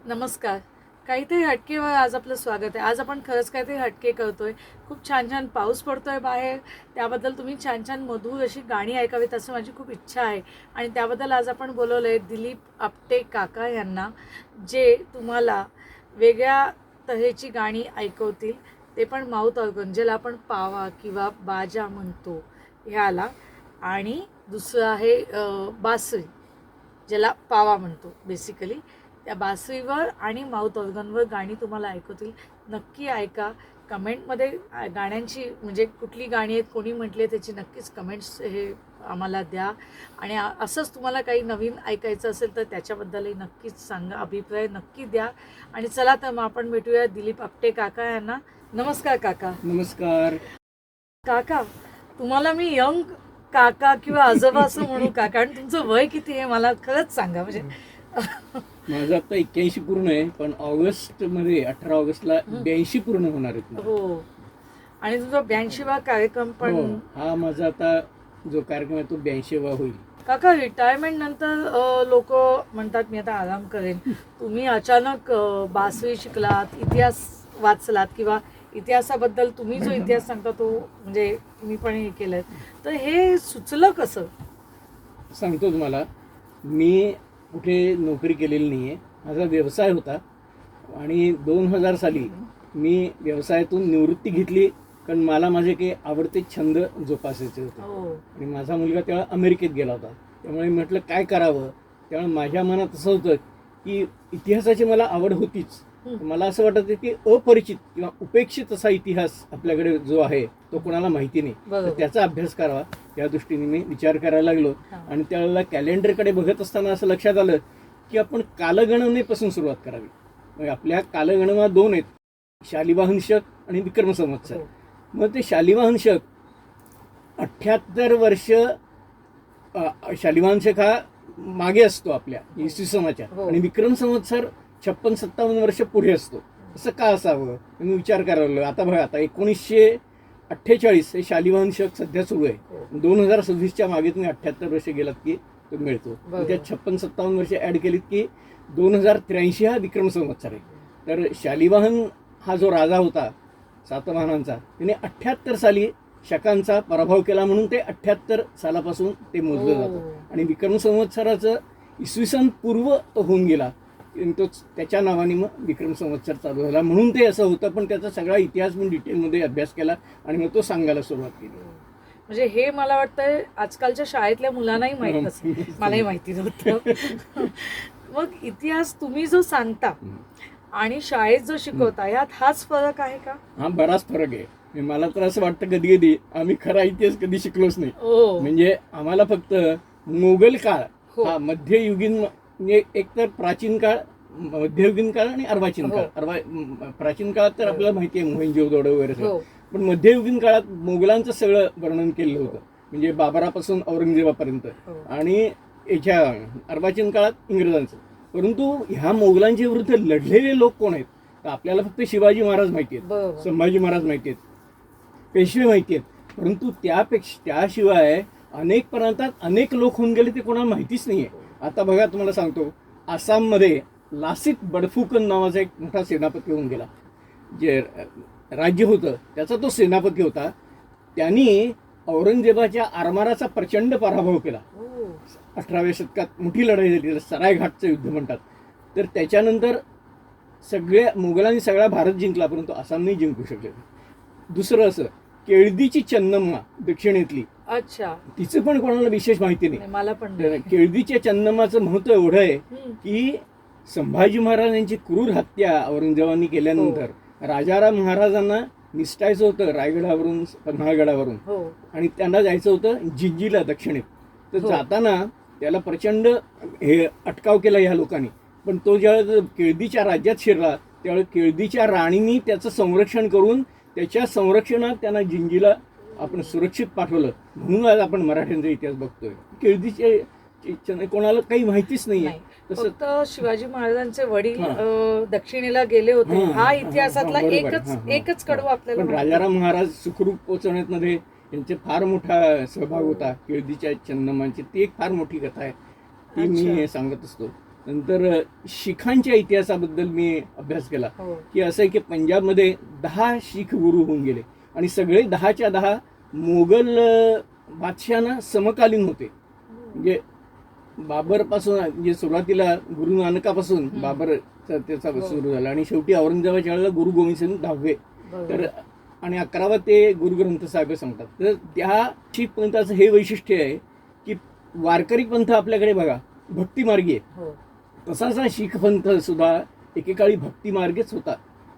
नमस्कार. काहीतरी हटकेवर आज आपलं स्वागत आहे. आज आपण खरंच काहीतरी हटके करतोय. खूप छान छान पाऊस पडतोय बाहेर. त्याबद्दल तुम्ही छान छान मधुर अशी गाणी ऐकावीत असं माझी खूप इच्छा आहे. आणि त्याबद्दल आज आपण बोलवलं आहे दिलीप आपटे काका यांना, जे तुम्हाला वेगळ्या तऱ्हेची गाणी ऐकवतील. ते पण माऊथ ऑर्गन, ज्याला आपण पावा किंवा बाजा म्हणतो ह्याला. आणि दुसरं आहे बासरी, ज्याला पावा म्हणतो बेसिकली. त्या बासरीवर आणि माऊथ ऑर्गनवर गाणी तुम्हाला ऐकवतील. नक्की ऐका. कमेंटमध्ये गाण्यांची म्हणजे कुठली गाणी आहेत, कोणी म्हटले त्याची नक्कीच कमेंट्स हे आम्हाला द्या. आणि असंच तुम्हाला काही नवीन ऐकायचं असेल तर त्याच्याबद्दलही नक्कीच सांगा, अभिप्राय नक्की द्या. आणि चला तर मग आपण भेटूया दिलीप आपटे काका यांना. नमस्कार काका. नमस्कार काका, तुम्हाला मी यंग काका किंवा आजोबा असं म्हणू का? कारण तुमचं वय किती आहे मला खरंच सांगा. म्हणजे माझं आता 81 पूर्ण आहे, पण ऑगस्ट मध्ये 18 ऑगस्टला 82 पूर्ण होणार आहेत. हो. आणि तुमचा 82वा कार्यक्रम पण. हा माझा आता जो कार्यक्रम आहे तो 82वा होईल. काका, रिटायरमेंट नंतर लोक म्हणतात मी आता आराम करेन. तुम्ही अचानक बासरी शिकलात, इतिहास वाचलात किंवा इतिहासाबद्दल तुम्ही जो इतिहास सांगता तो म्हणजे तुम्ही पण हे केलं, तर हे सुचलं कसं? सांगतो तुम्हाला. मी कुठे नोकरी केलेली नाही आहे. माझा व्यवसाय होता आणि 2000 साली मी व्यवसायातून निवृत्ती घेतली, कारण मला माझे काही आवडते छंद जोपासायचे होते. आणि माझा मुलगा तेव्हा अमेरिकेत गेला होता. त्यामुळे मी म्हटलं काय करावं. त्यामुळे माझ्या मनात असं होतं की इतिहासाची मला आवड होतीच. मला असं वाटत की अपरिचित किंवा उपेक्षित असा इतिहास आपल्याकडे जो आहे तो कोणाला माहिती नाही, तर त्याचा अभ्यास करावा. त्या दृष्टीने मी विचार करायला लागलो. आणि त्यावेळेला कॅलेंडरकडे बघत असताना असं लक्षात आलं की आपण कालगणनेपासून सुरुवात करावी. मग आपल्या कालगणना 2 आहेत, शालिवाहन शक आणि विक्रम संवत्सर. मग ते शालिवाहन शक 78 वर्ष, शालिवाहन शक हा मागे असतो आपल्या इसवी सनाच्या, आणि विक्रम संवत्सर 56-57 वर्ष पुढे असतो. असं का असावं मी विचार करायला लागलो. आता बघा, आता 1948 हे शालिवाहन शक सध्या सुरू आहे. 2026च्या मागे तुम्ही 78 वर्ष गेलात की तो मिळतो. त्यात 56-57 वर्ष ऍड केलीत की 2083 हा विक्रम संवत्सर आहे. तर शालिवाहन हा जो राजा होता सातवाहनांचा, त्याने 78 साली शकांचा पराभव केला, म्हणून ते 78 सालापासून ते मोजलं जातं. आणि विक्रम संवत्सराचं इसवी सन पूर्व होऊन गेला, तोच त्याच्या नावाने मग विक्रम संवत्सर चालू झाला. म्हणून ते असं होतं. पण त्याचा सगळा इतिहास मी डिटेलमध्ये अभ्यास केला आणि मग तो सांगायला सुरुवात केली. म्हणजे हे मला वाटतं आजकालच्या शाळेतल्या मुलांनाही माहित नसेल, मलाही माहिती नव्हतं. मग इतिहास तुम्ही जो सांगता आणि शाळेत जो शिकवता यात हाच फरक आहे का? हा, बराच फरक आहे. मला तर असं वाटतं कधी कधी आम्ही खरा इतिहास कधी शिकलोच नाही. म्हणजे आम्हाला फक्त मोगल काळ, हा मध्ययुगीन, म्हणजे एक तर प्राचीन काळ, मध्ययुगीन काळ आणि अर्वाचीन काळ. प्राचीन काळात तर आपल्याला माहिती आहे मोहेंजोदडो वगैरे, पण मध्ययुगीन काळात मोगलांचं सगळं वर्णन केलेलं होतं, म्हणजे बाबरापासून औरंगजेबापर्यंत. आणि याच्या अर्वाचीन काळात इंग्रजांचं. परंतु ह्या मोगलांच्या विरुद्ध लढलेले लोक कोण आहेत तर आपल्याला फक्त शिवाजी महाराज माहिती आहेत, संभाजी महाराज माहिती आहेत, पेशवे माहिती आहेत. परंतु त्याशिवाय अनेक प्रांतात अनेक लोक होऊन गेले ते कोणाला माहितीच नाहीये. आता बघा, तुम्हाला सांगतो, आसाममध्ये लासित बडफुकन नावाचा एक मोठा सेनापती होऊन गेला. जे राज्य होतं त्याचा तो सेनापती होता. त्यांनी औरंगजेबाच्या आरमाराचा प्रचंड पराभव केला. 18व्या शतकात मोठी लढाई झाली, सरायघाटचं युद्ध म्हणतात. तर त्याच्यानंतर मुघलांनी सगळा भारत जिंकला, परंतु आसाम नाही जिंकू शकले. दुसरं असं केळदीची चन्नम्मा दक्षिणेतली, अच्छा, तिचं पण कोणाला विशेष माहिती नाही. नाही, मला पण नाही. केळदीच्या चन्नम्माचं महत्व एवढं आहे हम्म. की संभाजी महाराजांची क्रूर हत्या औरंगजेबांनी केल्यानंतर राजाराम महाराजांना निसटायचं होतं रायगडावरून पन्हाळगडावरून, हो आणि त्यांना जायचं होतं जिंजीला दक्षिणेत. तर हो. जाताना त्याला प्रचंड हे अटकाव केला ह्या लोकांनी. पण तो ज्यावेळेस केळदीच्या राज्यात शिरला त्यावेळेस केळदीच्या राणींनी त्याचं संरक्षण करून त्याच्या संरक्षणात त्यांना जिंजीला आपण सुरक्षित पाठवलं. म्हणून आज आपण मराठ्यांचा इतिहास बघतोय. केळदीचे कोणाला काही माहितीच नाहीये. नाही. तसं फक्त शिवाजी महाराजांचे वडील हां. दक्षिणेला गेले होते, हां, हा हां, इतिहासातला हां, बरोबर. हां, हां, एकच कडू आपल्याला पण माहिती. राजाराम महाराज सुखरूप पोहोचवण्यामध्ये यांचे फार मोठा सहभाग होता. केळदीच्या चन्नम्मांची ती एक फार मोठी कथा आहे, ती मी अच्छा. सांगत असतो. नंतर शिखांच्या इतिहासाबद्दल मी अभ्यास केला हो की असं आहे की पंजाबमध्ये 10 शीख गुरु होऊन गेले आणि सगळे 10च्या 10 मोगल बादशहांना समकालीन होते. म्हणजे बाबरपासून म्हणजे सुरुवातीला गुरु नानकापासून बाबरचा त्याचा हो. सुरू झाला आणि शेवटी औरंगजेबाच्या वेळेला गुरु गोविंद सिंग 10वे, बरोबर. तर आणि 11वा ते गुरु ग्रंथ साहेब सांगतात. तर त्या शीख पंथाचं हे वैशिष्ट्य आहे की वारकरी पंथ आपल्याकडे बघा भक्तिमार्गी आहे, हो तसाच हा शीख पंथ सुद्धा एकेकाळी भक्तिमार्गीच होता.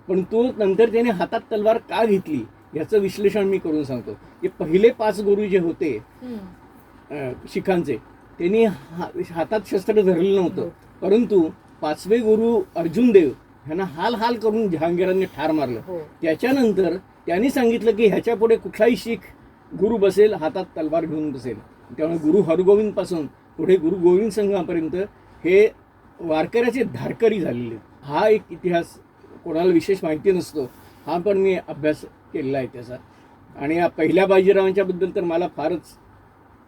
पण तो नंतर त्याने हातात तलवार का घेतली याचं विश्लेषण मी करून सांगतो. की पहिले 5 गुरु जे होते हम्म. शिखांचे, त्यांनी हातात शस्त्र धरलेलं नव्हतं, परंतु 5वे गुरु अर्जुन देव ह्यांना हाल हाल करून जहांगीरांनी ठार मारलं. हो त्याच्यानंतर त्यांनी सांगितलं की ह्याच्या पुढे कुठलाही शीख गुरु बसेल हातात तलवार घेऊन बसेल. त्यामुळे गुरु हरगोविंद पासून पुढे गुरु गोविंद सिंगापर्यंत हे वारकऱ्याचे धारकरी झालेले. हा एक इतिहास कोणाला विशेष माहिती नसतो, हा पण मी अभ्यास केलेला आहे त्याचा. आणि या पहिल्या बाजीरावांच्या बद्दल तर मला फारच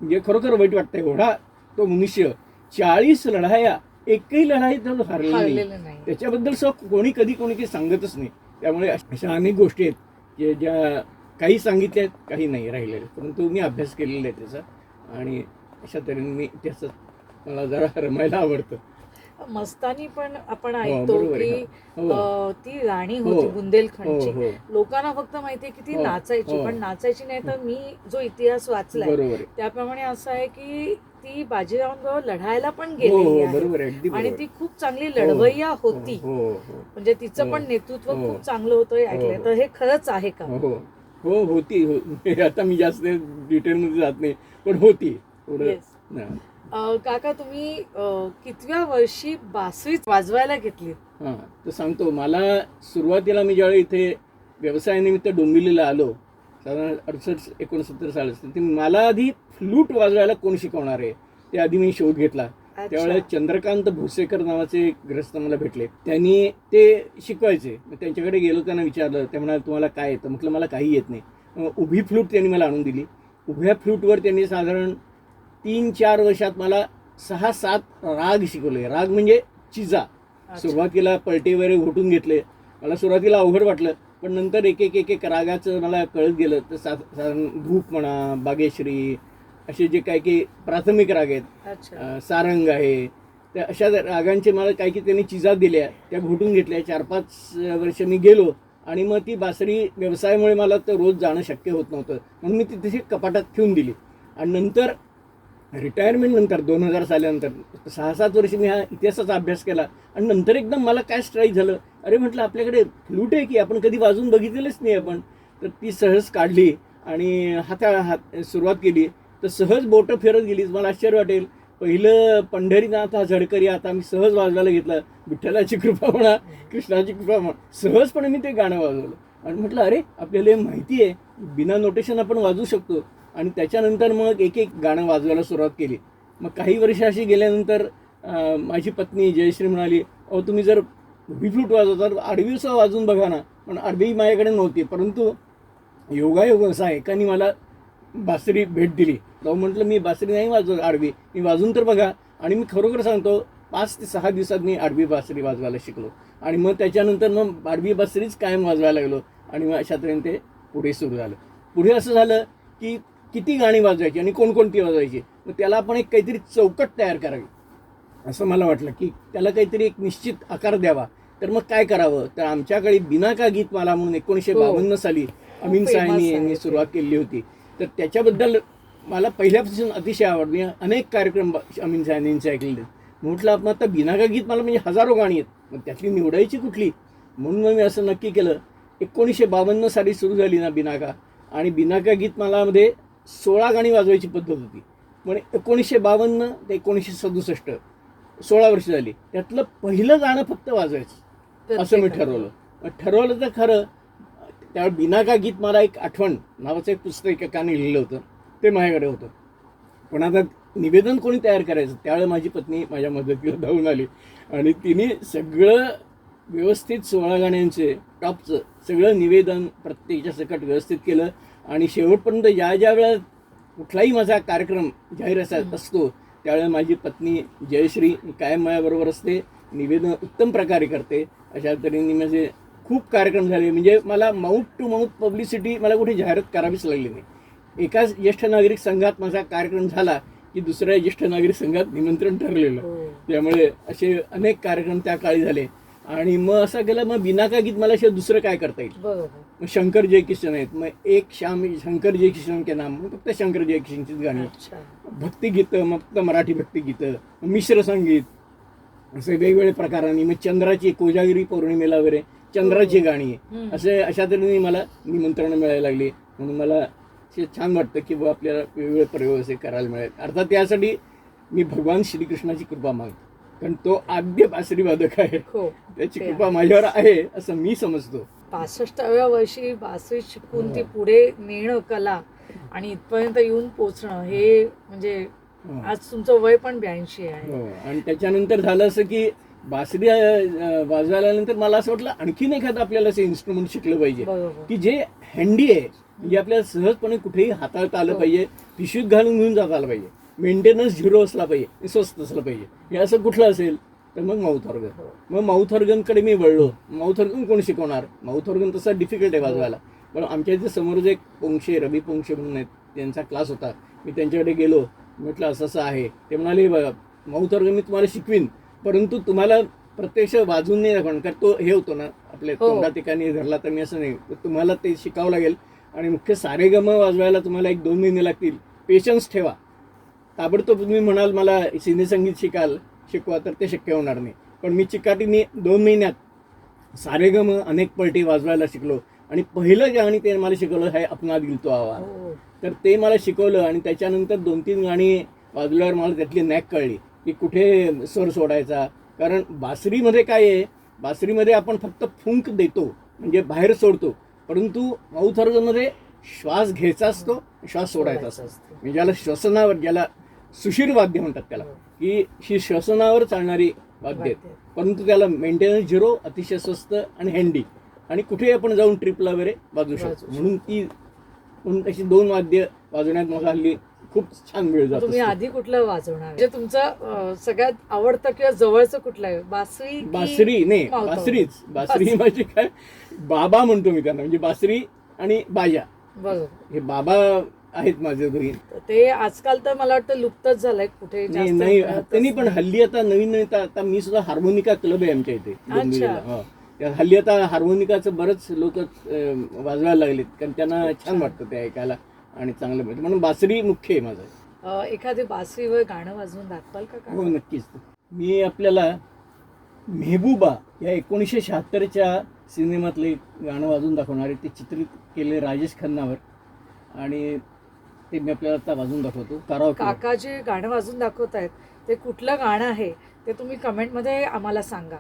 म्हणजे खरोखर वाईट वाटतं. एवढा तो मनुष्य 40 लढाया, एकही लढाई तो हारलेला नाही. हरलेलं नाही. त्याच्याबद्दल कोणी काही सांगतच नाही. त्यामुळे अशा अनेक गोष्टी आहेत की ज्या काही सांगितल्या आहेत, काही नाही राहिलेल्या, परंतु मी अभ्यास केलेला आहे त्याचा आणि अशा तऱ्हेने मी त्याचं मला जरा रमायला आवडतं. मस्तानी पण आपण हो, ऐकतो बरोबर आहे. की हो. ती राणी हो. होती बुंदेलखंडची. हो, हो. लोकांना फक्त माहितीये की ती हो, नाचायची, हो. पण नाचायची नाही. तर मी जो इतिहास वाचलाय बरोबर आहे. त्याप्रमाणे असं आहे की ती बाजीरावांबरोबर लढायला पण हो, गेलेली हो, आहे बरोबर आहे, अगदी आणि बरोबर. ती खूप चांगली लढवय्या हो, होती. हो, हो. म्हणजे तिचं हो. पण नेतृत्व हो. खूप चांगलं होतं हे ऐकलंय. हो. तर हे खरंच आहे का? हो हो होती. आता मी जास्त डिटेलमध्ये जात नाही, पण होती थोडं. Yes. हां. काका तुम्ही कितव्या वर्षी बासरी वाजवायला घेतली? हां, तर सांगतो. मला सुरुवातीला मी ज्यावेळी इथे व्यवसायानिमित्त डोंबिवलीला आलो साधारण 68-69 सालाचं, ते मला आधी फ्लूट वाजवायला कोण शिकवणार आहे ते आधी मी शोध घेतला. त्यावेळेस चंद्रकांत भोसेकर नावाचे एक ग्रस्त मला भेटले, त्यांनी ते शिकवायचे. मग त्यांच्याकडे गेलो, त्यांना विचारलं, ते म्हणाले तुम्हाला काय येतं? म्हटलं मला काही येत नाही. मग उभी फ्लूट त्यांनी मला आणून दिली. उभ्या फ्लूटवर त्यांनी साधारण 3-4 वर्षात मला 6-7 राग शिकवले. राग म्हणजे चिजा. सुरुवातीला पलटे वगैरे घोटून घेतले. मला सुरुवातीला अवघड वाटलं, पण नंतर एक एक रागाचं मला कळत गेलं. तर साधारण धूप म्हणा, बागेश्री, असे जे काही काही प्राथमिक राग आहेत, सारंग आहे, त्या अशा रागांचे मला काही की त्यांनी चिजा दिल्या, त्या घोटून घेतल्या. 4-5 वर्ष मी गेलो आणि मग ती बासरी व्यवसायामुळे मला तर रोज जाणं शक्य होत नव्हतं, म्हणून मी ती तशी कपाटात ठेवून दिली. आणि नंतर रिटायरमेंट नंतर 2000 साल्यानंतर 6-7 वर्ष मी हा इतिहासाचा अभ्यास केला आणि नंतर एकदम मला काय स्ट्राईक झालं, अरे म्हटलं आपल्याकडे फ्लूट आहे की आपण कधी वाजवून बघितलेलंच नाही आपण. तर ती सहज काढली आणि हात सुरुवात केली, तर सहज बोटं फिरत गेली. मला आश्चर्य वाटेल, पहिलं पंढरीनाथ हा झडकरी आता मी सहज वाजवायला घेतला. विठ्ठलाची कृपा म्हणा, कृष्णाची कृपा म्हणा, सहजपणे मी ते गाणं वाजवलं आणि म्हटलं अरे आपल्याला माहिती आहे बिना नोटेशन आपण वाजवू शकतो. आणि त्याच्यानंतर मग एक गाणं वाजवायला सुरुवात केली. मग काही वर्ष अशी गेल्यानंतर माझी पत्नी जयश्री म्हणाली, अहो तुम्ही जर उभी फ्लूट वाजवता तर आडवीसं वाजवून बघा ना. पण आडवी माझ्याकडे नव्हती, परंतु योगायोग असा एकाने मला बासरी भेट दिली. तो म्हटलं मी बासरी नाही वाजवत आडवी, मी वाजून तर बघा. आणि मी खरोखर सांगतो 5 ते 6 दिवसात मी आडवी बासरी वाजवायला शिकलो. आणि मग त्याच्यानंतर मग आडवी बासरीच कायम वाजवायला लागलो आणि मग अशा तऱ्हेने ते पुढे सुरू झालं. पुढे असं झालं की किती गाणी वाजवायची आणि कोणकोणती वाजवायची, मग त्याला आपण एक काहीतरी चौकट तयार करावी असं मला वाटलं, की त्याला काहीतरी एक निश्चित आकार द्यावा. तर मग काय करावं, तर आमच्याकडे बिनाका गीतमाला म्हणून 1952 साली अमीन famous साहेबांनी आहे यांनी ते. सुरुवात केली होती. तर त्याच्याबद्दल मला पहिल्यापासून अतिशय आवड. मी अनेक कार्यक्रम अमीन साहेबांचे ऐकलेले. म्हटलं आपण आता बिनाका गीतमाला म्हणजे हजारो गाणी आहेत, मग त्यातली निवडायची कुठली, म्हणून मग मी असं नक्की केलं. 1952 साली सुरू झाली ना बिनाका, आणि बिनाका गीतमालामध्ये 16 गाणी वाजवायची पद्धत होती. पण 1952 ते 1967 16 वर्ष झाली, त्यातलं पहिलं गाणं फक्त वाजवायचं असं मी ठरवलं. ठरवलं तर खरं, त्यावेळी बिनाका गीत मला एक आठवण नावाचं एक पुस्तक एकाने लिहिलं होतं, ते माझ्याकडे होतं. पण आता निवेदन कोणी तयार करायचं, त्यावेळेला माझी पत्नी माझ्या मदतीला धावून आली आणि तिने सगळं व्यवस्थित 16 गाण्यांचे टॉपचं सगळं निवेदन प्रत्येकाच्या सकट व्यवस्थित केलं. आणि शेवटपर्यंत ज्या वेळेला कुठलाही माझा कार्यक्रम जाहीर असतो त्यावेळेला माझी पत्नी जयश्री कायम माझ्याबरोबर असते, निवेदन उत्तम प्रकारे करते. अशा तऱ्हेने माझे खूप कार्यक्रम झाले. म्हणजे मला माउथ टू माउथ पब्लिसिटी मला कुठे जाहिरात करावीच लागली नाही. एकाच ज्येष्ठ नागरिक संघात माझा कार्यक्रम झाला की दुसऱ्या ज्येष्ठ नागरिक संघात निमंत्रण ठरलेलं. त्यामुळे असे अनेक कार्यक्रम त्या काळी झाले. आणि मग असं केलं, मग बिनाका गीत मला शिवाय दुसरं काय करता येईल. मग शंकर जयकिशन आहेत, मग एक श्याम शंकर जयकिशन के नाम, मग फक्त शंकर जयकिशनचीच गाणी. भक्तिगीतं, मग फक्त मराठी भक्तिगीतं, मिश्र संगीत, असे वेगवेगळे प्रकारांनी. मग चंद्राची, कोजागिरी पौर्णिमेला वगैरे चंद्राची गाणी, असे अशा तऱ्हेने मला निमंत्रणं मिळायला लागली. म्हणून मला छान वाटतं की आपल्याला वेगवेगळे प्रयोग असे करायला मिळेल. अर्थात त्यासाठी मी भगवान श्रीकृष्णाची कृपा मागतो, कारण तो आद्य बासरी वादक आहे. त्याची कृपा माझ्यावर आहे असं मी समजतो. 65व्या वर्षी बासरी शिकून ती पुढे नेणं कला आणि इथपर्यंत येऊन पोचणं, हे म्हणजे आज तुमचं वय पण 82 आहे. आणि त्याच्यानंतर झालं असं की बासरी वाजवायला नंतर मला असं वाटलं आणखीन एखादं आपल्याला असं इन्स्ट्रुमेंट शिकलं पाहिजे की जे हँडी आहे, म्हणजे आपल्याला सहजपणे कुठेही हाताळता आलं पाहिजे, पिशवीत घालून घेऊन जाता आलं पाहिजे, मेंटेनन्स झिरो असला पाहिजे, स्वस्त असलं पाहिजे. हे असं कुठलं असेल तर मग माउथ ऑर्गन. मग माउथ ऑर्गनकडे मी वळलो. माउथ ऑर्गन कोण शिकवणार, माउथ ऑर्गन तसा डिफिकल्ट आहे वाजवायला. पण आमच्या इथे समोरच एक पोंक्षे, रवी पोंक्षे म्हणून आहेत, त्यांचा क्लास होता. मी त्यांच्याकडे गेलो, म्हटलं असं असं आहे. ते म्हणाले बघा माउथ ऑर्गन मी तुम्हाला शिकवीन, परंतु तुम्हाला प्रत्यक्ष वाजवून नाही दाखवणार, कारण तो हे होतो ना आपल्या तोंडा ठिकाणी धरला, तर मी असं नाही, तुम्हाला ते शिकावं लागेल. आणि मुख्य सारेगम वाजवायला तुम्हाला 1-2 महिने लागतील. पेशन्स ठेवा. ताबडतोब तुम्ही म्हणाल मला सिनेसंगीत शिकवा, तर ते शक्य होणार नाही. पण मी चिकाटीने 2 महिन्यात सारेगम अनेक पलटी वाजवायला शिकलो. आणि पहिलं गाणी ते मला शिकवलं आहे अपना दिल तो आवाज. तर ते मला शिकवलं आणि त्याच्यानंतर 2-3 गाणी वाजवल्यावर मला त्यातली नॅक कळली की कुठे स्वर सोडायचा. कारण बासरीमध्ये काय आहे, बासरीमध्ये आपण फक्त फुंक देतो म्हणजे बाहेर सोडतो, परंतु माउथ ऑर्गनमध्ये श्वास घ्यायचा असतो, श्वास सोडायचा असतो. म्हणजे ज्याला श्वसनावर, ज्याला सुशीर वाद्य म्हणतात त्याला, की ही श्वसनावर चालणारी वाद्य आहेत, परंतु त्याला मेंटेनन्स झिरो, अतिशय स्वस्त आणि हँडी, आणि कुठेही आपण जाऊन ट्रिपला वगैरे वाजवू शकतो. म्हणून तशी 2 वाद्य वाजवण्यात माझा हल्ली खूप छान वेळ जातो. तुम्ही आधी कुठलं वाजवणार, म्हणजे तुमचं सगळ्यात आवडतं किंवा जवळचं कुठलं आहे, बासरी? बासरी नाही, बासरीच. बासरी माझी काय बाबा म्हणतो मी त्यांना, म्हणजे बासरी आणि बाजा. बरोबर, हे बाबा आहेत माझे घरी. ते आजकाल तर मला वाटतं लुप्तच झालंय कुठे. नाही त्यांनी, पण हल्ली आता नवीन आता मी सुद्धा हार्मोनिका क्लब आहे आमच्या इथे. हल्ली आता हार्मोनिकाचं बरंच लोक वाजवायला लागलेत, कारण त्यांना छान वाटतं ते ऐकायला आणि चांगलं मिळतं. म्हणून बासरी मुख्य आहे माझं. एखादी बासरीवर गाणं वाजवून दाखवाल का? हो नक्कीच. मी आपल्याला मेहबूबा या 1976च्या सिनेमातले गाणं वाजवून दाखवणार आहे. ते चित्रित केले राजेश खन्नावर, आणि ते मी आपल्याला आता वाजवून दाखवतो. काका जे गाणं वाजवून दाखवत आहेत ते कुठलं गाणं आहे ते तुम्ही कमेंटमध्ये आम्हाला सांगा.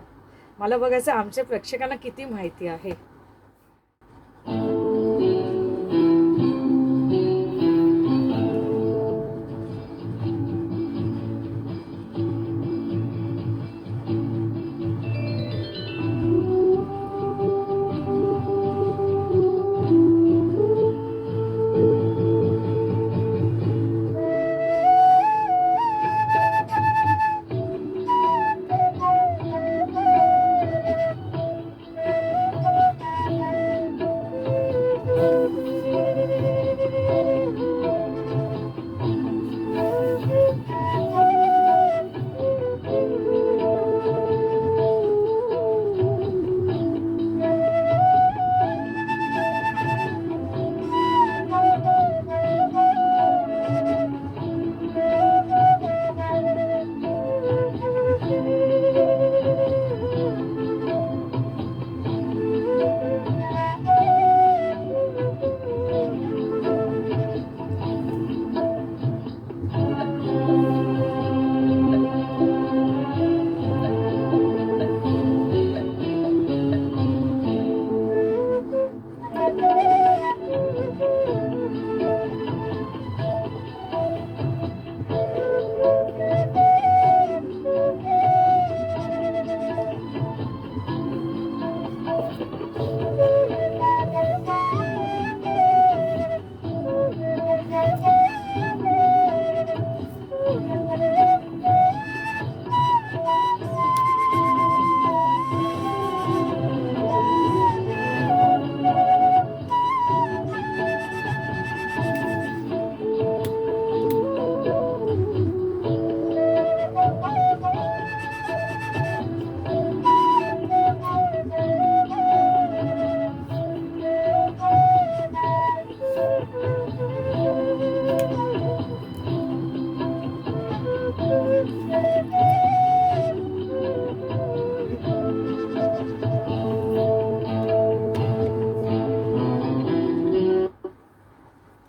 मला बघायचं आमच्या प्रेक्षकांना किती माहिती आहे.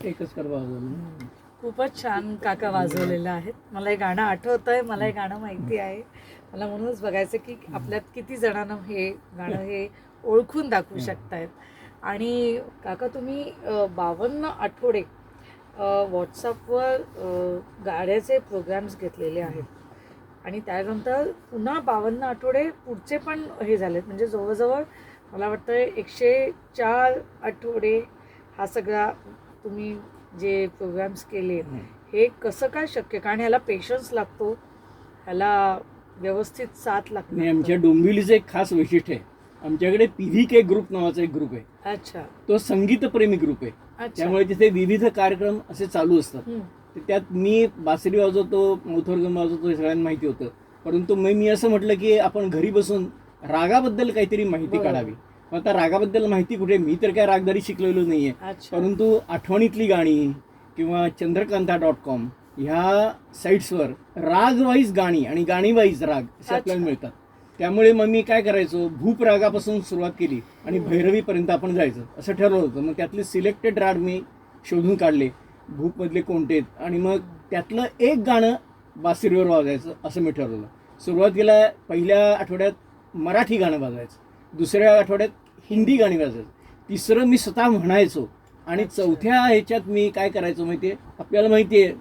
एकच कर वाजवलं. खूपच छान काका वाजवलेलं आहेत. मला हे गाणं आठवतंय, मला हे गाणं माहिती आहे. मला म्हणूनच बघायचं की आपल्यात किती जणांना हे गाणं हे ओळखून दाखवू शकतायत. आणि काका तुम्ही 52 आठवडे व्हॉट्सअपवर गाण्याचे प्रोग्राम्स घेतलेले आहेत आणि त्यानंतर पुन्हा 52 आठवडे पुढचे पण हे झालेत, म्हणजे जवळजवळ मला वाटतं 104 आठवडे हा सगळा तुम्ही जे प्रोग्राम्स केले. हे कसं काय शक्य? कारण ह्याला पेशन्स लागतो, ह्याला व्यवस्थित साथ लागते. नाही, आमच्या डोंबिवलीचं एक खास वैशिष्ट्य आहे. आमच्याकडे PVK ग्रुप नावाचा एक ग्रुप आहे. अच्छा. तो संगीतप्रेमी ग्रुप आहे. अच्छा. त्यामुळे तिथे विविध कार्यक्रम असे चालू असतात. तर त्यात मी बासरी वाजवतो, मौथोरगम वाजवतो, हे सगळ्यांना माहिती होतं. परंतु मी असं म्हटलं की आपण घरी बसून रागाबद्दल काहीतरी माहिती काढावी. मग आता रागाबद्दल माहिती कुठे? मी तर काय रागदारी शिकलेलो नाहीये. परंतु आठवणीतली गाणी किंवा चंद्रकांता.com ह्या साईट्सवर राग वाईज गाणी आणि गाणी वाईज राग असे आपल्याला मिळतात. त्यामुळे मग मी काय करायचो, भूप रागापासून सुरुवात केली आणि भैरवीपर्यंत आपण जायचं असं ठरवलं होतं. मग त्यातले सिलेक्टेड राग मी शोधून काढले, भूपमधले कोणते आहेत, आणि मग त्यातलं एक गाणं बासरीवर वाजायचं असं मी ठरवलं. सुरुवातीला पहिल्या आठवड्यात मराठी गाणं वाजायचं, दुसऱ्या आठवड्यात हिंदी गाणी वाजायचं, तिसरं मी स्वतः म्हणायचो, आणि चौथ्या ह्याच्यात मी काय करायचो माहितीये, आपल्याला माहितीये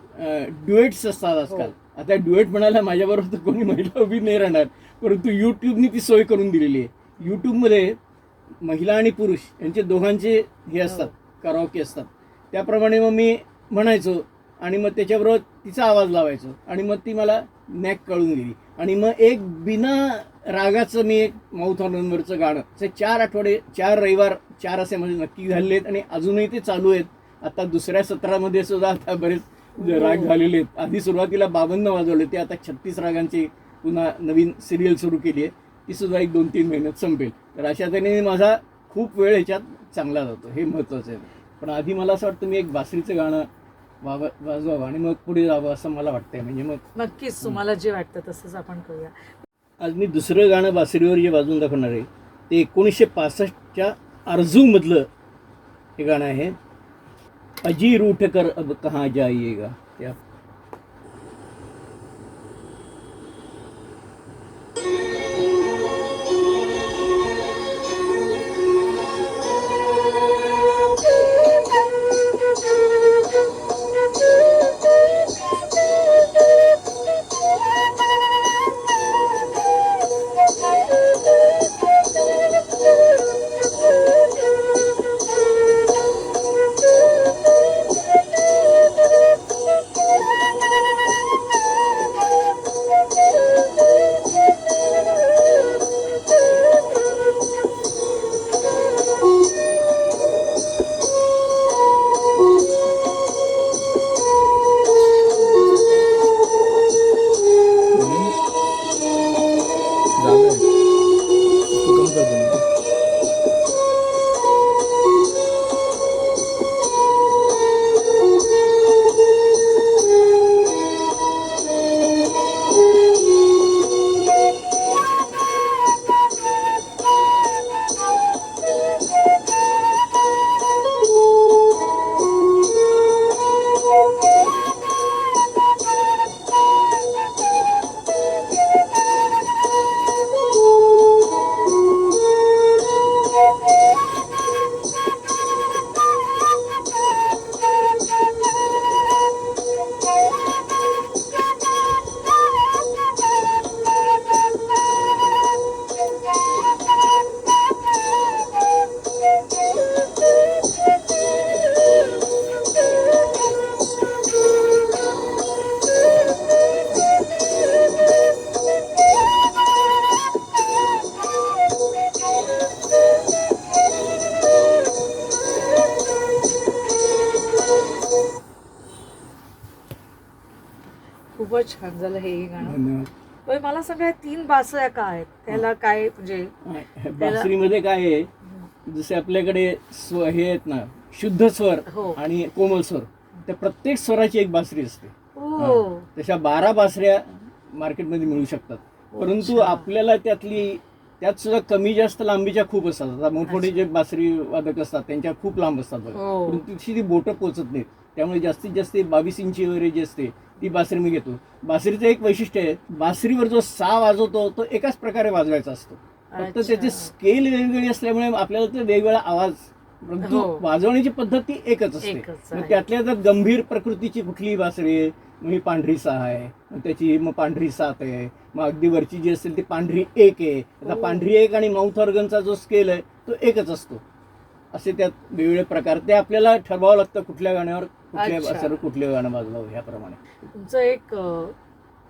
ड्युएट्स असतात आजकाल. आता ड्युएट म्हणायला माझ्याबरोबर तर कोणी महिला उभी नाही राहणार, परंतु यूट्यूबनी ती सोय करून दिलेली आहे. यूट्यूबमध्ये महिला आणि पुरुष यांचे दोघांचे हे असतात, कराओके असतात. त्याप्रमाणे मग मी म्हणायचो आणि मग त्याच्याबरोबर तिचा आवाज लावायचो आणि मग ती मला नॅक कळून गेली. आणि मग एक बिना रागाचं मी एक माउथ ऑर्गनवरचं गाणं, ते 4 आठवडे 4 रविवार 4 असे म्हणजे नक्की झालेले आहेत आणि अजूनही ते चालू आहेत. आता दुसऱ्या सत्रामध्ये सुद्धा आता बरेच राग झालेले आहेत. आधी सुरुवातीला 52 वाजवले, ते आता 36 रागांची पुन्हा नवीन सिरियल सुरू केली आहे. ती सुद्धा 1-2-3 महिन्यात संपेल. तर अशा तऱ्हेने माझा खूप वेळ ह्याच्यात चांगला जातो, हे महत्त्वाचं आहे. पण आधी मला असं वाटतं मी एक बासरीचं गाणं वाजवावं आणि मग पुढे जावं असं मला वाटतंय. म्हणजे मग नक्कीच तुम्हाला जे वाटतं तसंच आपण करूया. आज मी दुसरं गाणं बासरीवर जे वाजवून दाखवणार आहे ते 1965च्या आरजूमधलं हे गाणं आहे, अजी रूठ कर अब कहाँ जाइएगा. त्या खूपच छान झालं हे गाणं. धन्यवाद. पण मला सांगा 3 बासऱ्या काय आहेत, त्याला काय म्हणजे बासरीमध्ये काय आहे, जसे आपल्याकडे हे आहेत ना, शुद्ध स्वर आणि कोमल स्वर, त्या प्रत्येक स्वराची एक बासरी असते. तशा 12 बासऱ्या मार्केटमध्ये मिळू शकतात. परंतु आपल्याला त्यातली त्यात सुद्धा कमी जास्त लांबीच्या खूप असतात. आता मोठमोठे जे बासरी वादक असतात त्यांच्या खूप लांब असतात बघा, परंतु तिची ती बोटं पोचत नाहीत. त्यामुळे जास्तीत जास्त 22 इंची वगैरे जी असते ती बासरी मी घेतो. बासरीचं एक वैशिष्ट्य आहे, बासरीवर जो सा वाजवतो तो एकाच प्रकारे वाजवायचा असतो, फक्त त्याची स्केल वेगवेगळी असल्यामुळे आपल्याला ते वेगवेगळा आवाज, परंतु वाजवण्याची पद्धत ती एकच असते. मग त्यातल्या जर गंभीर प्रकृतीची कुठलीही बासरी आहे, मग ही पांढरी 6 आहे, मग त्याची मग पांढरी 7 आहे, मग अगदी वरची जी असेल ती पांढरी 1 आहे. आता पांढरी 1 आणि माउथ ऑर्गनचा जो स्केल आहे तो एकच असतो. असे त्यात वेगवेगळे प्रकार, ते आपल्याला ठरवावं लागतं कुठल्या गाण्यावर कुठल्या बासरीवर कुठलं गाणं वाजवावं ह्याप्रमाणे. तुमचं एक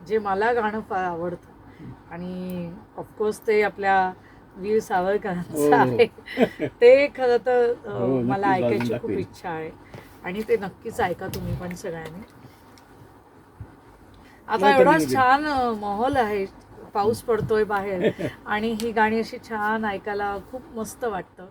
जे मला गाणं फार आवडतं आणि ऑफकोर्स ते आपल्या वीर सावरकरांचं आहे, ते खरं तर मला ऐकायची खूप इच्छा आहे आणि ते नक्कीच ऐका तुम्ही पण सगळ्यांनी. आता एवढा छान माहोल आहे, पाऊस पडतोय बाहेर आणि ही गाणी अशी छान ऐकायला खूप मस्त वाटतं.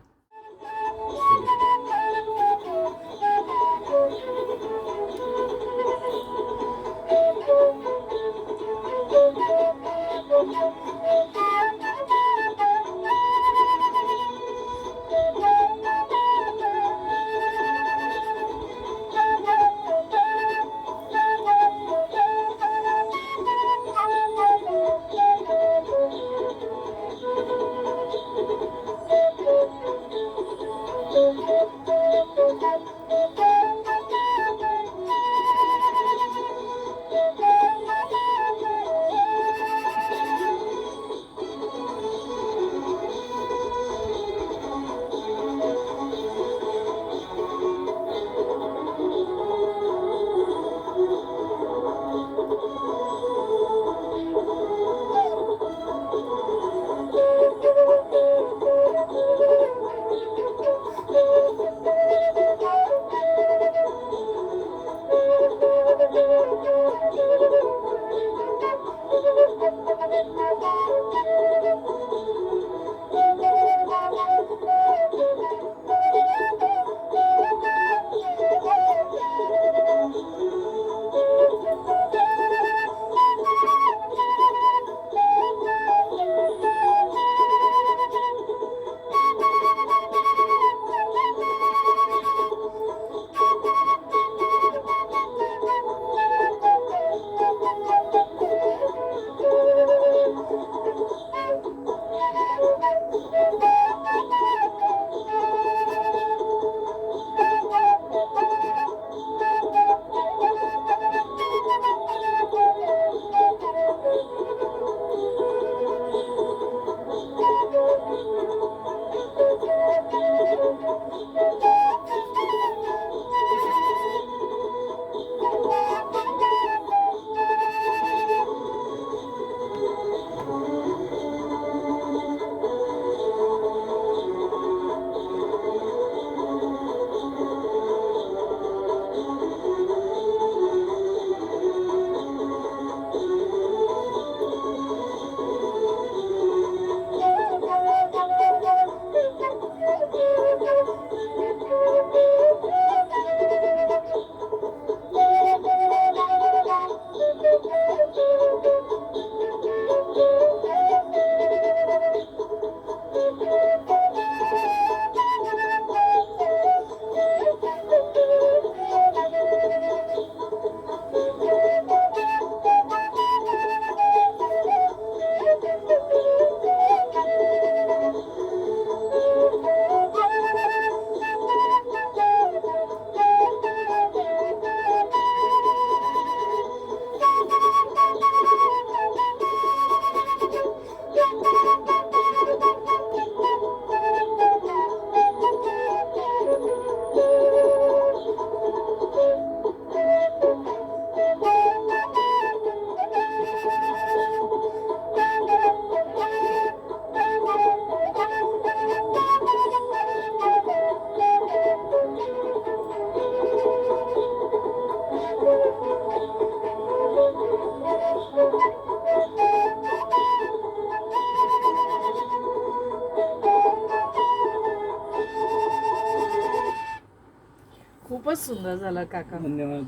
खूपच सुंदर झालं काका. धन्यवाद.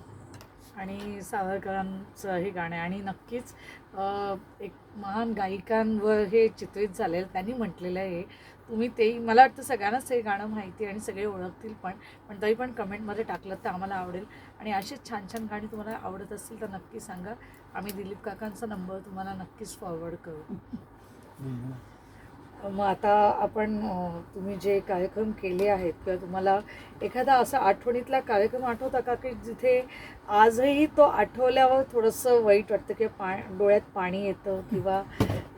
आणि सावरकरांचं हे गाणं आहे. आणि नक्कीच एक महान गायिकांवर हे चित्रित झालेलं, त्यांनी म्हटलेलं आहे. तुम्ही तेही, मला वाटतं सगळ्यांनाच हे गाणं माहिती आहे आणि सगळे ओळखतील पण तरी पण कमेंटमध्ये टाकलं तर आम्हाला आवडेल. आणि अशीच छान छान गाणी तुम्हाला आवडत असतील तर नक्की सांगा. आम्ही दिलीप काकांचा नंबर तुम्हाला नक्कीच फॉरवर्ड करू. मग आता आपण तुम्ही जे कार्यक्रम केले आहेत किंवा तुम्हाला एखादा असा आठवणीतला कार्यक्रम आठवता का की जिथे आजही तो आठवल्यावर थोडंसं वाईट वाटतं किंवा डोळ्यात पाणी येतं किंवा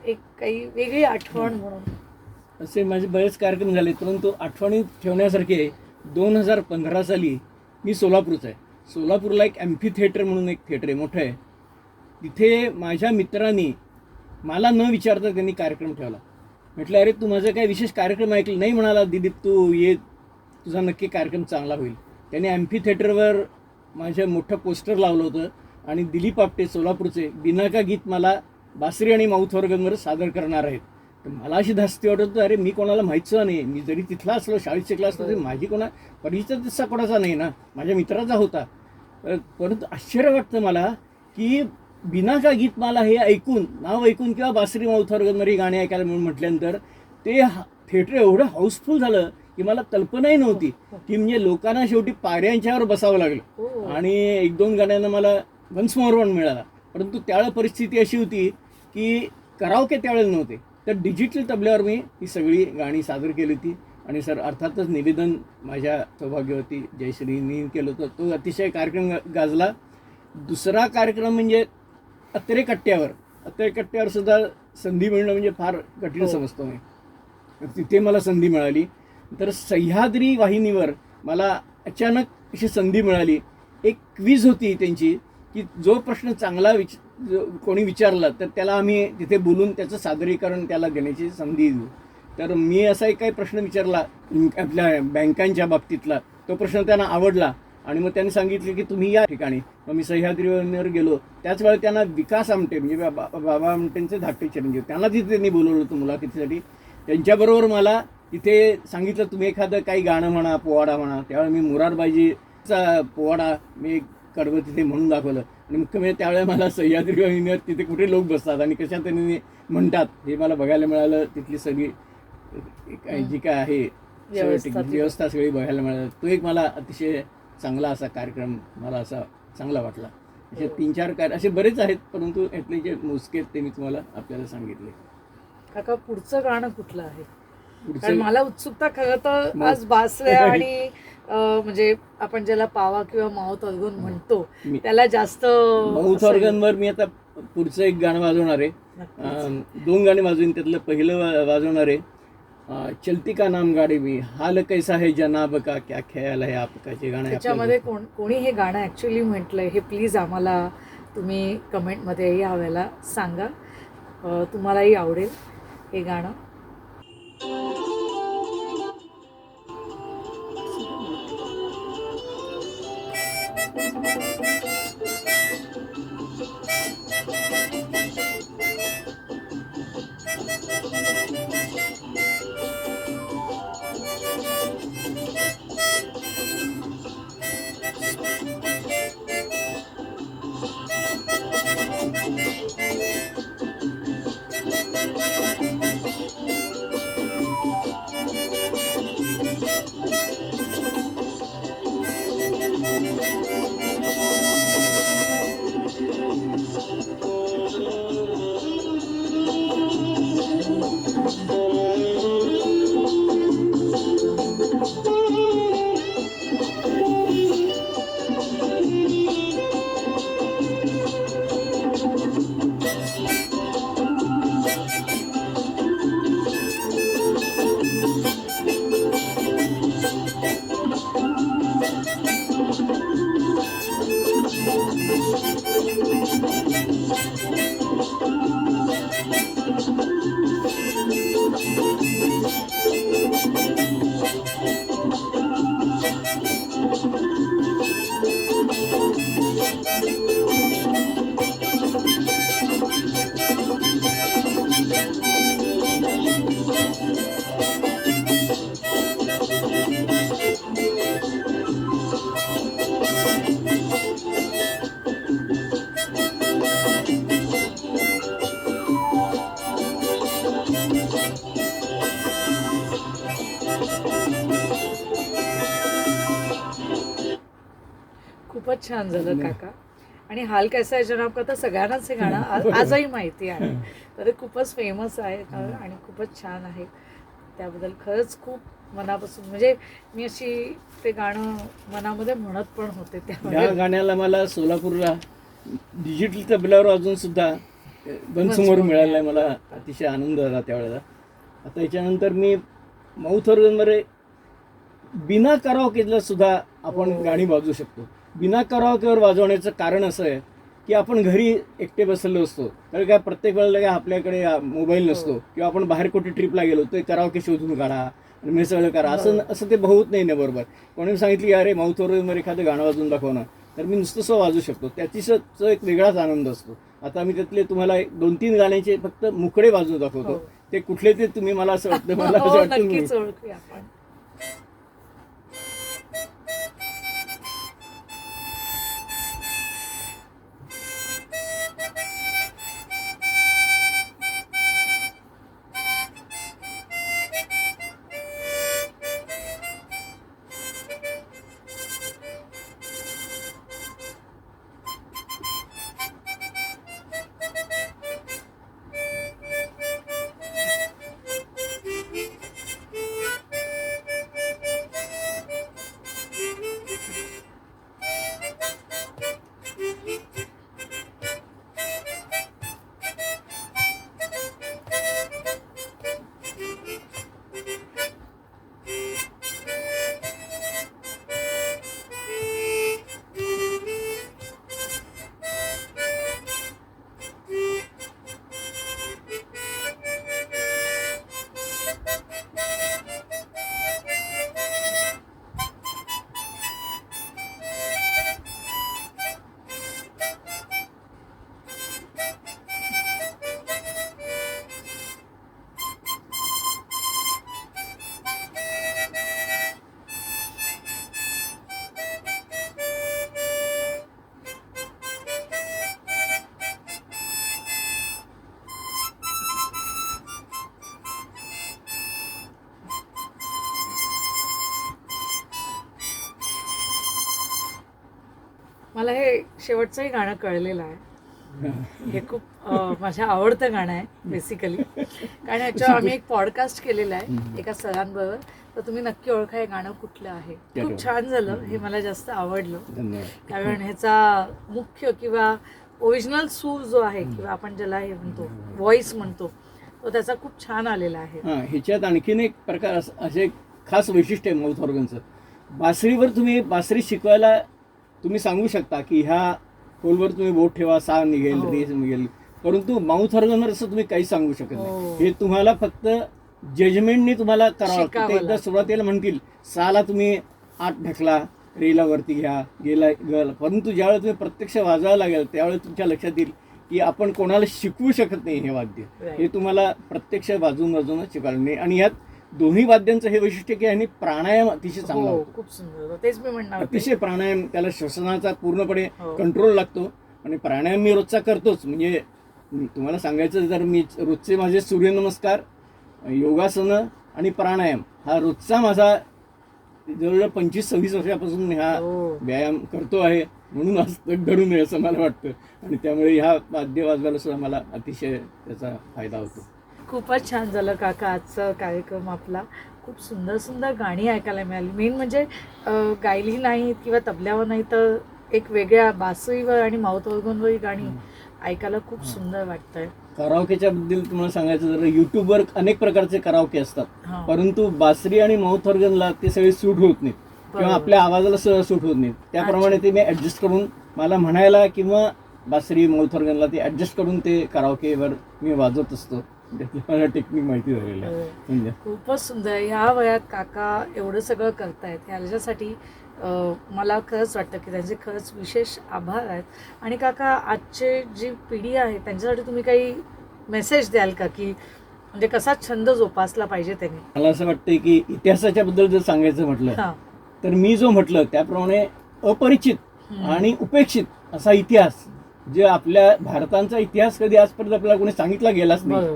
एक काही वेगळी आठवण म्हणून? असे माझे बरेच कार्यक्रम झाले, परंतु आठवणीत ठेवण्यासारखे 2015 साली मी सोलापूरचा आहे. सोलापूरला एक ॲम्फी थिएटर म्हणून एक थिएटर आहे, मोठं आहे. तिथे माझ्या मित्रांनी मला न विचारता त्यांनी कार्यक्रम ठेवला. म्हटलं अरे तू माझा काय विशेष कार्यक्रम ऐकलं नाही? म्हणाला दिलीप तू ये, तुझा नक्की कार्यक्रम चांगला होईल. त्याने ॲम्फी थिएटरवर माझं मोठं पोस्टर लावलं होतं आणि दिलीप आपटे सोलापूरचे बिनाका गीत मला बासरी आणि माऊथ ऑर्गनवर सादर करणार आहेत. तर मला अशी धास्ती वाटत होतं, अरे मी कोणाला माहीतच नाही, मी जरी तिथला असलो, शाळेत शिकला असलो तरी माझी परिचय तसा कोणाचा नाही ना, माझ्या मित्राचा होता. परंतु आश्चर्य वाटतं मला की बिनाका गीतमाला हे ऐकून, नाव ऐकून किंवा बासरी माऊथ ऑर्गनमध्ये गाणी ऐकायला म्हणून म्हटल्यानंतर ते थिएटर एवढं हाऊसफुल झालं की मला कल्पनाही नव्हती की म्हणजे लोकांना शेवटी पाऱ्यांच्यावर बसावं लागलं. आणि 1-2 गाण्यांना मला वन्स मोर वन मिळाला. परंतु त्यावेळेला परिस्थिती अशी होती की कराओके त्यावेळेला नव्हते, तर डिजिटल तबल्यावर मी ही सगळी गाणी सादर केली होती. आणि सर अर्थातच निवेदन माझ्या सौभाग्यवती जयश्रीनी केलं होतं. तो अतिशय कार्यक्रम गाजला. दुसरा कार्यक्रम म्हणजे अत्तरे कट्ट्यावर सुद्धा संधी मिळणं म्हणजे फार कठीण समजतो मी. तिथे मला संधी मिळाली. तर सह्याद्री वाहिनीवर मला अचानक अशी संधी मिळाली. एक क्विज होती त्यांची की जो प्रश्न चांगला कोणी विचारला तर त्याला आम्ही तिथे बोलून त्याचं सादरीकरण त्याला देण्याची संधी देऊ. तर मी असा एक काही प्रश्न विचारला आपल्या बँकांच्या बाबतीतला. तो प्रश्न त्यांना आवडला आणि मग त्यांनी सांगितले की तुम्ही या ठिकाणी. मग मी सह्याद्रीवर गेलो. त्याच वेळेला त्यांना विकास आमटे म्हणजे बाबा आमटेंचे धाकटे चिरंजीव, त्यांना तिथे त्यांनी बोलवलं होतं मुलाखतीसाठी. त्यांच्याबरोबर मला तिथे सांगितलं तुम्ही एखादं काही गाणं म्हणा, पोवाडा म्हणा. त्यावेळेला मी मुरारबाईजीचा पोवाडा मी कडवं तिथे म्हणून दाखवलं. आणि मुख्य म्हणजे त्यावेळेला मला सह्याद्री वाहिनीवर तिथे कुठे लोक बसतात आणि कशा त्यांनी म्हणतात हे मला बघायला मिळालं. तिथली सगळी जी काय आहे व्यवस्था सगळी बघायला मिळालं. तो एक मला अतिशय चांगला असा कार्यक्रम मला असा चांगला वाटला. असे 3-4 असे बरेच आहेत, परंतु यातले जे मोजके ते मी तुम्हाला आपल्याला सांगितले. काका पुढचं गाणं कुठलं आहे? कारण मला उत्सुकता खरं तर आज बासऱ्या आणि म्हणजे आपण ज्याला पावा किंवा माऊथ ऑर्गन म्हणतो त्याला जास्त. माऊथ ऑर्गनवर मी आता पुढचं एक गाणं वाजवणार आहे. 2 गाणी वाजवून त्यातलं पहिलं वाजवणार आहे चलती का नाम गाडी मी, हाल कैसा है जनाब का, क्या ख्याल है आपका. जे गाणं त्याच्यामध्ये कोणी हे गाणं ॲक्च्युली म्हटलंय हे प्लीज आम्हाला तुम्ही कमेंटमध्ये यावेळेला सांगा. तुम्हालाही आवडेल हे गाणं. खूपच छान झालं काका. आणि हाल कैसा है जनाब का तर सगळ्यांनाच हे गाणं आजही माहिती आहे, तर ते खूपच फेमस आहे आणि खूपच छान आहे. त्याबद्दल खरंच खूप मनापासून, म्हणजे मी अशी ते गाणं मनामध्ये म्हणत पण होते या त्यामध्ये. गाण्याला मला सोलापूरला डिजिटल तबल्यावर वाजून सुद्धा बनसमोर मिळाला आहे. मला अतिशय आनंद झाला त्यावेळेला. आता याच्यानंतर मी माउथ ऑर्गनमध्ये बिना कराओकेला सुद्धा आपण गाणी वाजवू शकतो. बिना कराओकेवर वाजवण्याचं कारण असं आहे की आपण घरी एकटे बसलेलो असतो, तर काय प्रत्येक वेळेला काय आपल्याकडे मोबाईल नसतो, किंवा आपण बाहेर कुठे ट्रिपला गेलो तर कराओके शोधून काढा आणि मिसळ करा, असं ते होत नाही ना. बरोबर कोणी सांगितलं की अरे माउथ ऑर्गनवर एखादं गाणं वाजवून दाखव ना, तर मी नुसतं वाजवू शकतो. त्याचा एक वेगळाच आनंद असतो. आता मी त्यातले तुम्हाला 2-3 गाण्याचे फक्त मुकडे वाजवून दाखवतो. ते कुठले ते तुम्ही मला असं वाटतं, मला असं वाटतं नक्कीच ओळखूया आपण. मला हे शेवटचंही गाणं कळलेलं आहे. हे खूप माझ्या आवडतं गाणं आहे बेसिकली, कारण ह्याच्यावर आम्ही एक पॉडकास्ट केलेला आहे एका सरांबरोबर, तर तुम्ही नक्की ओळखा हे गाणं कुठलं आहे. खूप छान झालं, हे मला जास्त आवडलं, कारण ह्याचा मुख्य किंवा ओरिजिनल सूर जो आहे किंवा आपण ज्याला हे म्हणतो व्हॉइस म्हणतो, तो त्याचा खूप छान आलेला आहे. ह्याच्यात आणखीन एक प्रकार असे खास वैशिष्ट्य आहे माउथ ऑर्गनचं. बासरीवर तुम्ही बासरी शिकवायला तुम्ही सांगू शकता की ह्या खोलवर तुम्ही बोट ठेवा, सा निघेल, रे निघेल, परंतु माउथ ऑर्गनवर असं तुम्ही काही सांगू शकत नाही. हे तुम्हाला फक्त जजमेंटनी तुम्हाला करावं लागतं. ते एकदा सुरुवातीला म्हणतील साला तुम्ही आत ढकला, रेला वरती घ्या, गेला गल, परंतु ज्यावेळेस तुम्ही प्रत्यक्ष वाजवायला लागेल त्यावेळेस तुमच्या लक्षात येईल की आपण कोणाला शिकवू शकत नाही हे वाद्य. हे तुम्हाला प्रत्यक्ष वाजवून शिकायला नाही. आणि यात दोन्ही वाद्यांचं हे वैशिष्ट्य की यांनी प्राणायाम अतिशय चांगला होतो. खूप सुंदर, तेच मी म्हणणार. अतिशय प्राणायाम, त्याला श्वसनाचा पूर्णपणे कंट्रोल लागतो. आणि प्राणायाम मी रोजचा करतोच. म्हणजे तुम्हाला सांगायचं तर मी रोजचे माझे सूर्यनमस्कार, योगासनं आणि प्राणायाम हा रोजचा माझा जवळजवळ 25-26 वर्षापासून हा व्यायाम करतो आहे. म्हणून आज तग धरू नये असं मला वाटतं. आणि त्यामुळे ह्या वाद्य वाजवायला सुद्धा मला अतिशय त्याचा फायदा होतो. खूपच छान झालं काका आजचा कार्यक्रम आपला. खूप सुंदर सुंदर गाणी ऐकायला मिळाली. मेन म्हणजे गायली नाही किंवा तबल्यावर नाही, तर एक वेगळ्या बासरीवर आणि माउथ ऑर्गनवर गाणी ऐकायला खूप सुंदर वाटतंय. कराओकेच्या बद्दल तुम्हाला सांगायचं तर युट्यूबवर अनेक प्रकारचे कराओके असतात, परंतु बासरी आणि माउथ ऑर्गनला ते सगळे सूट होत नाहीत किंवा आपल्या आवाजाला सूट होत नाहीत. त्याप्रमाणे ते मी ऍडजस्ट करून मला म्हणायला किंवा बासरी माउथ ऑर्गनला ते ऍडजस्ट करून ते कराओकेवर मी वाजवत असतो. मला टेक्निक माहिती झालेलं आहे. खूपच सुंदर. ह्या वयात काका एवढं सगळं करतायत, ह्याच्यासाठी मला खरंच वाटतं की त्यांचे खरंच विशेष आभार आहेत. आणि काका आजची जी पिढी आहे त्यांच्यासाठी तुम्ही काही मेसेज द्याल का, की म्हणजे कसा छंद जोपासला पाहिजे त्यांनी? मला असं वाटतं की इतिहासाच्या बद्दल जर सांगायचं म्हटलं तर मी जो म्हटलं त्याप्रमाणे अपरिचित आणि उपेक्षित असा इतिहास, जे आपल्या भारताचा इतिहास कधी आजपर्यंत आपल्याला कोणी सांगितला गेलाच नाही,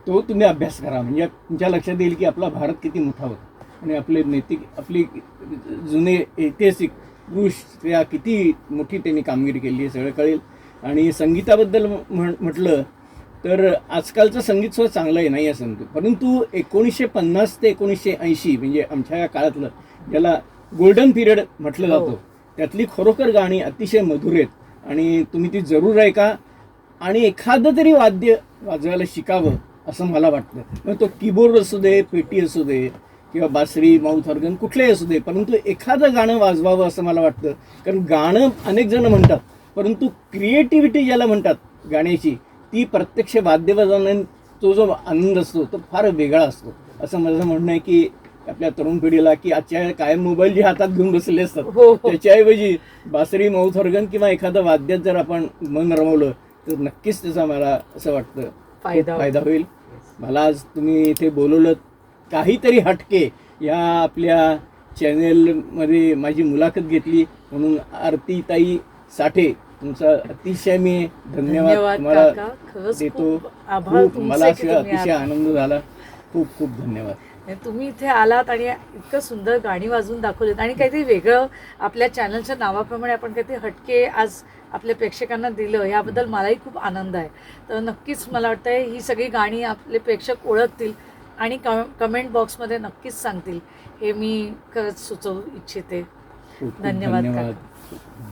तो तुम्ही अभ्यास करा. म्हणजे तुमच्या लक्षात येईल की आपला भारत किती मोठा होता आणि आपले नैतिक, आपली जुने ऐतिहासिक पुरुष स्त्रिया किती मोठी त्यांनी कामगिरी केली आहे सगळं कळेल. आणि संगीताबद्दल म्हटलं तर आजकालचं संगीत सुद्धा चांगलं आहे, नाही असं म्हणतो, परंतु 1950 ते 1980 म्हणजे आमच्या या काळातलं ज्याला गोल्डन पिरियड म्हटलं जातं त्यातली खरोखर गाणी अतिशय मधुर आहेत आणि तुम्ही ती जरूर ऐका आणि एखादं तरी वाद्य वाजवायला शिकावं असं मला वाटतं. मग तो कीबोर्ड असू दे, पेटी असू दे किंवा बासरी, माउथ ऑर्गन कुठलंही असू दे, परंतु एखादं गाणं वाजवावं असं मला वाटतं. कारण गाणं अनेक जण म्हणतात, परंतु क्रिएटिव्हिटी ज्याला म्हणतात गाण्याची ती प्रत्यक्ष वाद्य वाजवण्याने तो जो आनंद असतो तो फार वेगळा असतो असं माझं म्हणणं आहे. की आपल्या तरुण पिढीला की आजच्या कायम मोबाईल जे हातात घेऊन बसले असतात त्याच्याऐवजी बासरी, माउथ ऑर्गन किंवा एखादं वाद्यात जर आपण मन रमवलं तर नक्कीच त्याचा मला असं वाटतं फायदा होईल. मला आज तुम्ही इथे बोलवलं, काहीतरी हटके या आपल्या चॅनेलमध्ये माझी मुलाखत घेतली म्हणून आरतीताई साठे तुमचा अतिशय मी धन्यवाद तुम्हाला देतो. मला अतिशय आनंद झाला. खूप खूप धन्यवाद. तुम्ही इथे आलात आणि इतकं सुंदर गाणी वाजवून दाखवलीत आणि काहीतरी वेगळं आपल्या चॅनलच्या नावाप्रमाणे आपण काहीतरी हटके आज आपल्या प्रेक्षकांना दिलं, याबद्दल मलाही खूप आनंद आहे. तर नक्कीच मला वाटतं ही सगळी गाणी आपले प्रेक्षक ओळखतील आणि कमेंट बॉक्समध्ये नक्कीच सांगतील, हे मी खरंच सुचवू इच्छिते. धन्यवाद.